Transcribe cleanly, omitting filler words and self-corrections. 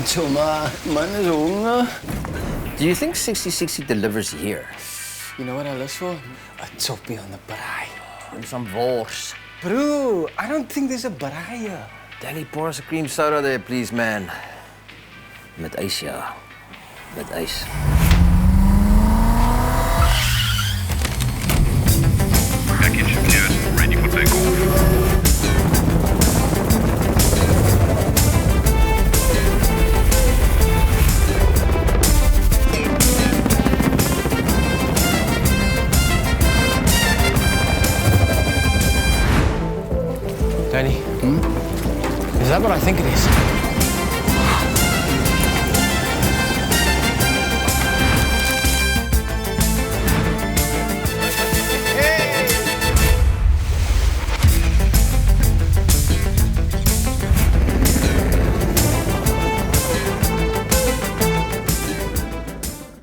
Tjoma, man is honger. Do you think 6060 delivers here? You know what I lust for? A toppie on the braai. And some wors. Bro, I don't think there's a braai here. Danny, pour us a cream soda there, please, man. Met ijs, ja. Met ijs. Package gears ready for takeoff. Danny, is that what I think it is?